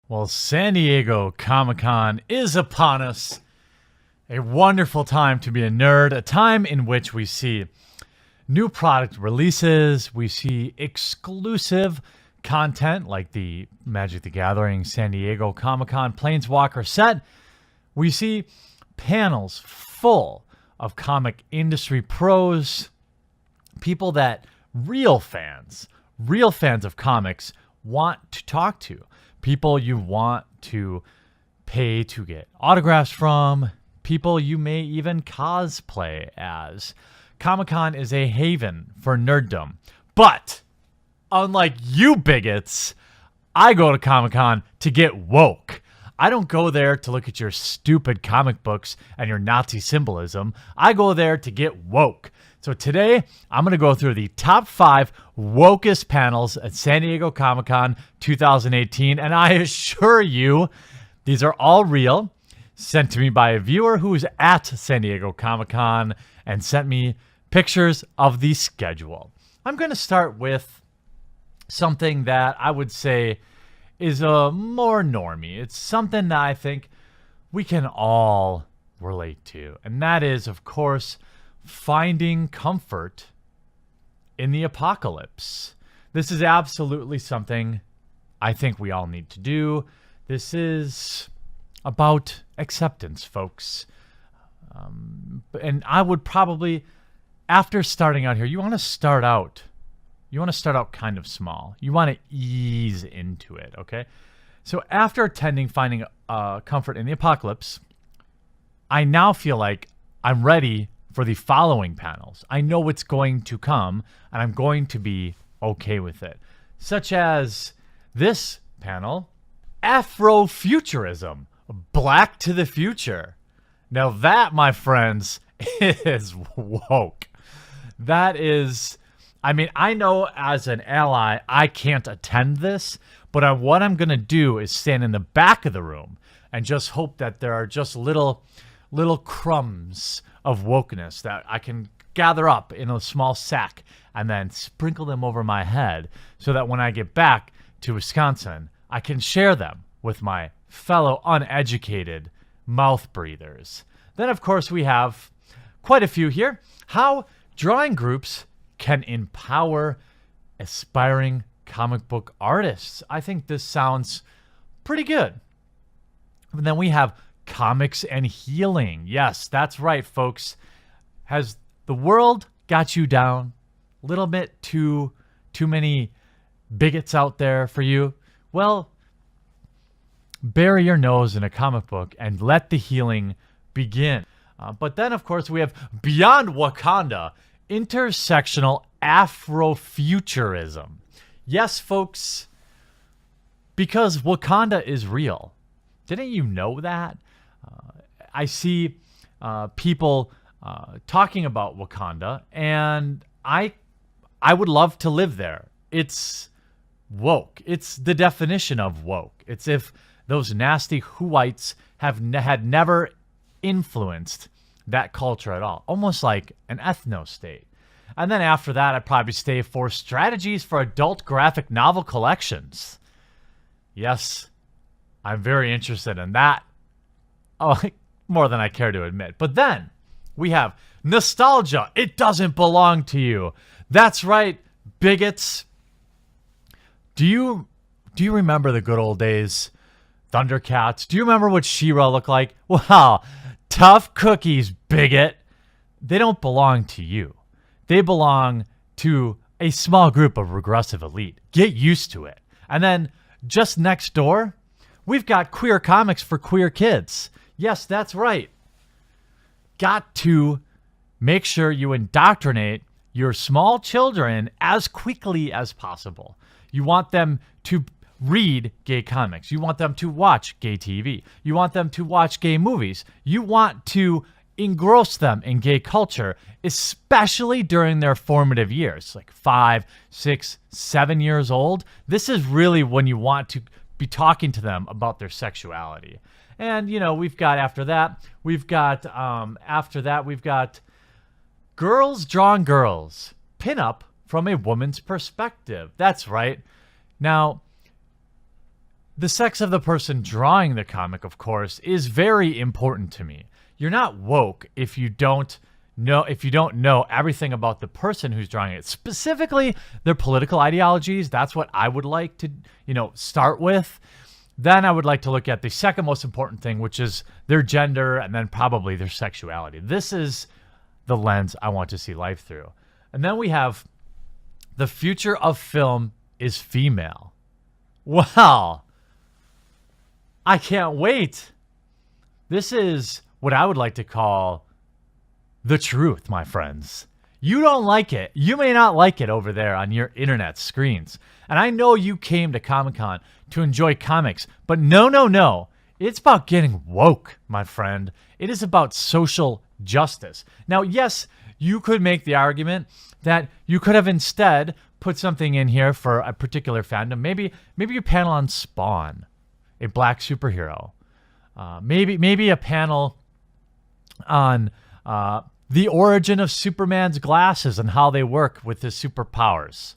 Well, San Diego Comic-Con is upon us. A wonderful time to be a nerd, a time in which we see new product releases, we see exclusive content like the Magic the Gathering San Diego Comic-Con Planeswalker set. We see panels full of comic industry pros, people that real fans of comics want to talk to, people you want to pay to get autographs from, people you may even cosplay as. Comic-Con is a haven for nerddom. But unlike you bigots, I go to Comic-Con to get woke. I don't go there to look at your stupid comic books and your Nazi symbolism. I go there to get woke. So today, I'm going to go through the top 5 wokest panels at San Diego Comic-Con 2018. And I assure you, these are all real, sent to me by a viewer who is at San Diego Comic-Con and sent me pictures of the schedule. I'm going to start with something that I would say is a more normie. It's something that I think we can all relate to. And that is, of course, finding comfort in the apocalypse. This is absolutely something I think we all need to do. This is about acceptance, folks. And I would probably, after starting out here, you want to start out kind of small. You want to ease into it, okay? So after attending Finding Comfort in the Apocalypse, I now feel like I'm ready for the following panels. I know what's going to come, and I'm going to be okay with it. Such as this panel, Afrofuturism, Black to the Future. Now that, my friends, is woke. That is, I mean, I know as an ally, I can't attend this, but what I'm going to do is stand in the back of the room and just hope that there are just little crumbs of wokeness that I can gather up in a small sack and then sprinkle them over my head so that when I get back to Wisconsin, I can share them with my fellow uneducated mouth breathers. Then, of course, we have quite a few here. How drawing groups can empower aspiring comic book artists. I think this sounds pretty good. And then we have comics and healing. Yes, that's right, folks. Has the world got you down? A little bit too many bigots out there for you? Well, bury your nose in a comic book and let the healing begin. But then, of course, we have Beyond Wakanda, intersectional Afrofuturism. Yes, folks, because Wakanda is real. Didn't you know that? I see people talking about Wakanda, and I would love to live there. It's woke. It's the definition of woke. It's if those nasty Whoites had never influenced that culture at all. Almost like an ethno-state. And then after that, I'd probably stay for strategies for adult graphic novel collections. Yes, I'm very interested in that. Oh, more than I care to admit. But then we have nostalgia. It doesn't belong to you. That's right, bigots. Do you remember the good old days? Thundercats. Do you remember what She-Ra looked like? Wow, tough cookies, bigot. They don't belong to you. They belong to a small group of regressive elite. Get used to it. And then just next door, we've got queer comics for queer kids. Yes, that's right. Got to make sure you indoctrinate your small children as quickly as possible. You want them to read gay comics. You want them to watch gay TV. You want them to watch gay movies. You want to engross them in gay culture, especially during their formative years, like 5, 6, 7 years old. This is really when you want to be talking to them about their sexuality. And, you know, we've got Girls Drawing Girls, pinup from a woman's perspective. That's right. Now, The sex of the person drawing the comic, of course, is very important to me. You're not woke if you don't know everything about the person who's drawing it, specifically their political ideologies. That's what I would like to, start with. Then I would like to look at the second most important thing, which is their gender and then probably their sexuality. This is the lens I want to see life through. And then we have the future of film is female. Well, I can't wait. This is what I would like to call the truth, my friends. You don't like it. You may not like it over there on your internet screens. And I know you came to Comic-Con to enjoy comics, but no. It's about getting woke, my friend. It is about social justice. Now, yes, you could make the argument that you could have instead put something in here for a particular fandom. Maybe you panel on Spawn, a black superhero. Maybe a panel on the origin of Superman's glasses and how they work with his superpowers.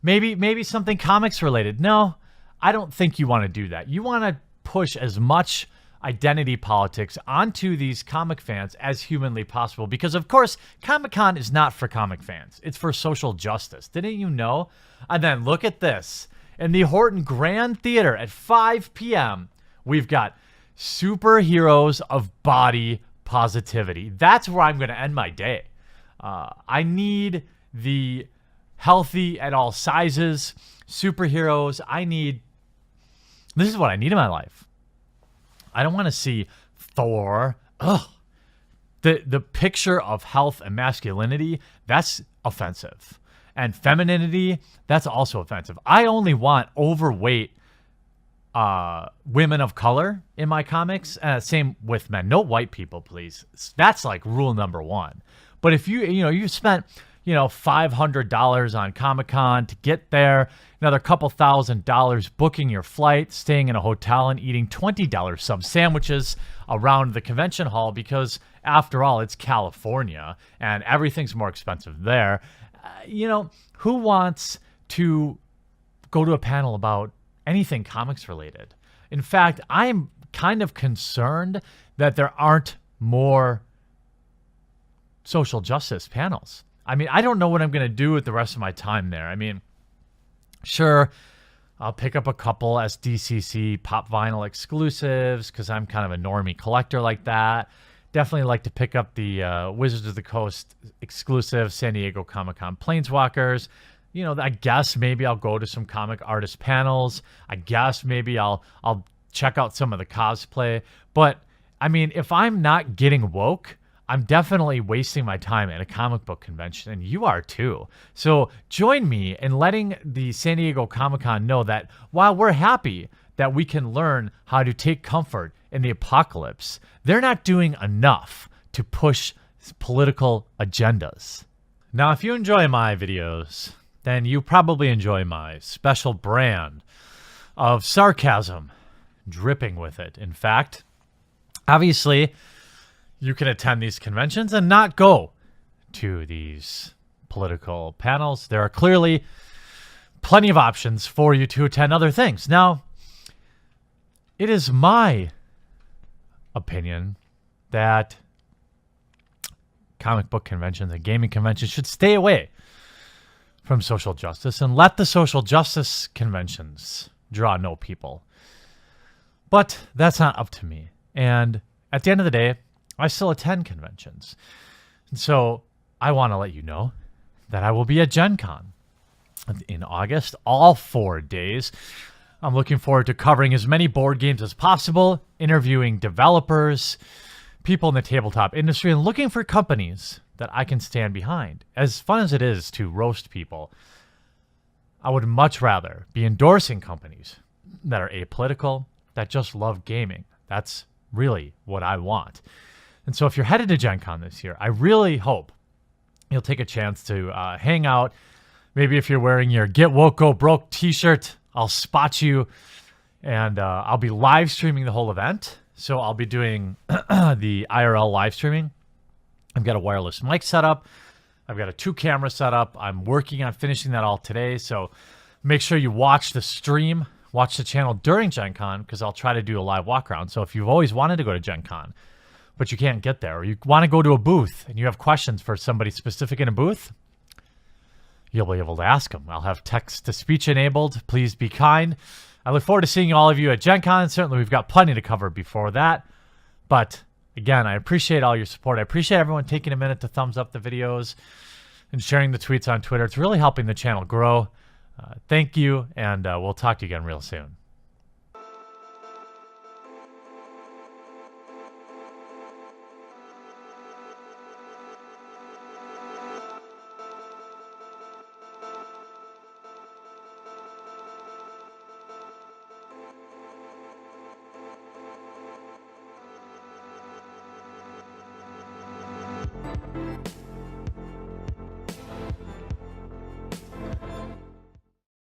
Maybe something comics related. No, I don't think you want to do that. You want to push as much identity politics onto these comic fans as humanly possible, because of course Comic-Con is not for comic fans. It's for social justice. Didn't you know? And then look at this. In the Horton Grand Theater at 5 p.m., we've got superheroes of body positivity. That's where I'm going to end my day. I need the healthy at all sizes superheroes. This is what I need in my life. I don't want to see Thor. Ugh. The picture of health and masculinity, that's offensive. And femininity, that's also offensive. I only want overweight women of color in my comics. Same with men. No white people, please. That's like rule number one. But if you spent $500 on Comic-Con to get there, another couple $1,000 booking your flight, staying in a hotel, and eating $20 sub sandwiches around the convention hall, because after all, it's California and everything's more expensive there. Who wants to go to a panel about anything comics related? In fact, I'm kind of concerned that there aren't more social justice panels. I mean, I don't know what I'm going to do with the rest of my time there. I mean, sure, I'll pick up a couple SDCC pop vinyl exclusives because I'm kind of a normie collector like that. Definitely like to pick up the Wizards of the Coast exclusive San Diego Comic-Con Planeswalkers. I guess maybe I'll go to some comic artist panels. I guess maybe I'll check out some of the cosplay. But, I mean, if I'm not getting woke, I'm definitely wasting my time at a comic book convention, and you are too. So join me in letting the San Diego Comic-Con know that while we're happy that we can learn how to take comfort in the apocalypse, they're not doing enough to push political agendas. Now, if you enjoy my videos, then you probably enjoy my special brand of sarcasm dripping with it. In fact, obviously, you can attend these conventions and not go to these political panels. There are clearly plenty of options for you to attend other things. Now, it is my opinion that comic book conventions and gaming conventions should stay away from social justice and let the social justice conventions draw no people. But that's not up to me. And at the end of the day, I still attend conventions. And so I want to let you know that I will be at Gen Con in August, all 4 days. I'm looking forward to covering as many board games as possible, interviewing developers, people in the tabletop industry, and looking for companies that I can stand behind. As fun as it is to roast people, I would much rather be endorsing companies that are apolitical, that just love gaming. That's really what I want. And so if you're headed to Gen Con this year, I really hope you'll take a chance to hang out. Maybe if you're wearing your Get Woke, Go Broke t-shirt, I'll spot you. And I'll be live streaming the whole event. So I'll be doing the IRL live streaming. I've got a wireless mic set up. I've got a 2-camera setup. I'm working on finishing that all today. So make sure you watch the stream watch the channel during Gen Con because I'll try to do a live walk around. So if you've always wanted to go to Gen Con, but you can't get there, or you want to go to a booth and you have questions for somebody specific in a booth, you'll be able to ask them. I'll have text-to-speech enabled. Please be kind. I look forward to seeing all of you at Gen Con. Certainly, we've got plenty to cover before that. But again, I appreciate all your support. I appreciate everyone taking a minute to thumbs up the videos and sharing the tweets on Twitter. It's really helping the channel grow. Thank you, and we'll talk to you again real soon.